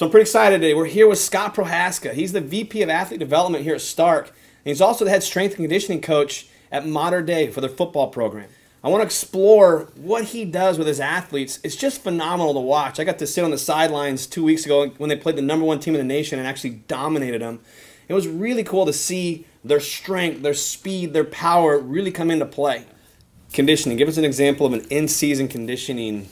So I'm pretty excited today. We're here with Scot Prohaska. He's the VP of Athlete Development here at Stark, and he's also the head strength and conditioning coach at Modern Day for their football program. I want to explore what he does with his athletes. It's just phenomenal to watch. I got to sit on the sidelines 2 weeks ago when they played the #1 team in the nation and actually dominated them. It was really cool to see their strength, their speed, their power really come into play. Conditioning. Give us an example of an in-season conditioning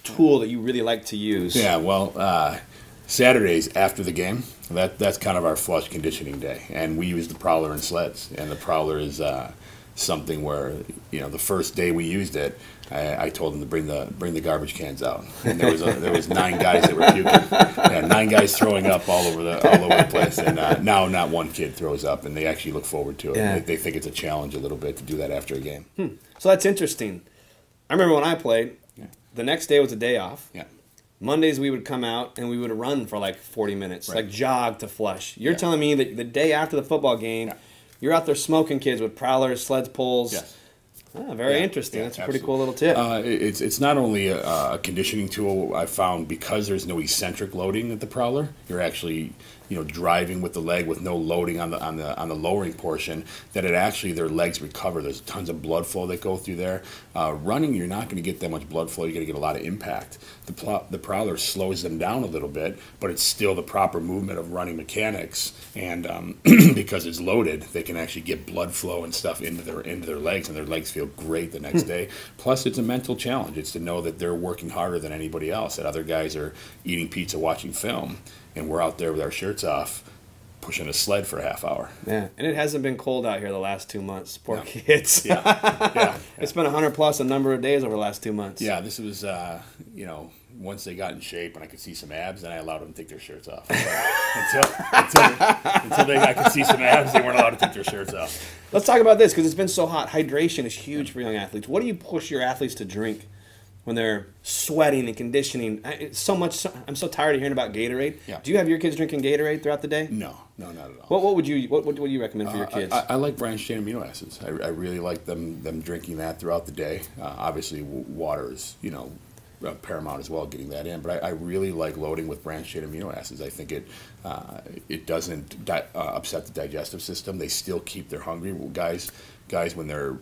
tool that you really like to use. Yeah, well, Saturdays after the game, that's kind of our flush conditioning day, and we use the prowler and sleds. And the prowler is something where, you know, the first day we used it, I told them to bring the garbage cans out, and there was 9 guys that were puking, yeah, 9 guys throwing up all over the place, and now not one kid throws up, and they actually look forward to it. Yeah. They think it's a challenge a little bit to do that after a game. So that's interesting. I remember when I played, the next day was a day off. Yeah. Mondays we would come out and we would run for like 40 minutes, Right. like jog to flush. You're telling me that the day after the football game, you're out there smoking kids with prowlers, sleds, pulls. Yes. Ah, very interesting. Yeah, That's a pretty cool little tip. It's not only a conditioning tool. I found because there's no eccentric loading at the prowler, you're actually, you know, driving with the leg with no loading on the lowering portion. That it actually their legs recover. There's tons of blood flow that go through there. Running, you're not going to get that much blood flow. You're going to get a lot of impact. The prowler slows them down a little bit, but it's still the proper movement of running mechanics. And because it's loaded, they can actually get blood flow and stuff into their legs, and their legs feel great the next day. Plus, it's a mental challenge. It's to know that they're working harder than anybody else. That other guys are eating pizza, watching film, and we're out there with our shirts off, pushing a sled for a half hour. Yeah, and it hasn't been cold out here the last 2 months. Poor kids. Yeah. It's been 100 plus a number of days over the last 2 months. Yeah, this was, you know, once they got in shape and I could see some abs, then I allowed them to take their shirts off. Until I could see some abs, they weren't allowed to take their shirts off. Let's talk about this because it's been so hot. Hydration is huge for young athletes. What do you push your athletes to drink when they're sweating and conditioning? It's so much. I'm so tired of hearing about Gatorade. Yeah. Do you have your kids drinking Gatorade throughout the day? No, not at all. What would you recommend for your kids? I like branched chain amino acids. I really like them drinking that throughout the day. Obviously, water is, you know, paramount as well, getting that in. But I really like loading with branched chain amino acids. I think it doesn't upset the digestive system. They still keep their hungry. Guys when they're,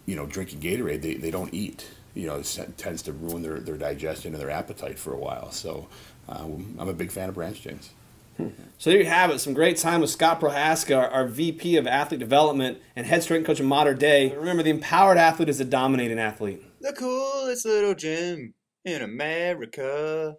you know, drinking Gatorade, they don't eat. You know, it tends to ruin their digestion and their appetite for a while. So I'm a big fan of branched chains. So there you have it. Some great time with Scot Prohaska, our VP of Athlete Development and head strength coach of Modern Day. Remember, the empowered athlete is the dominating athlete. The coolest little gym in America.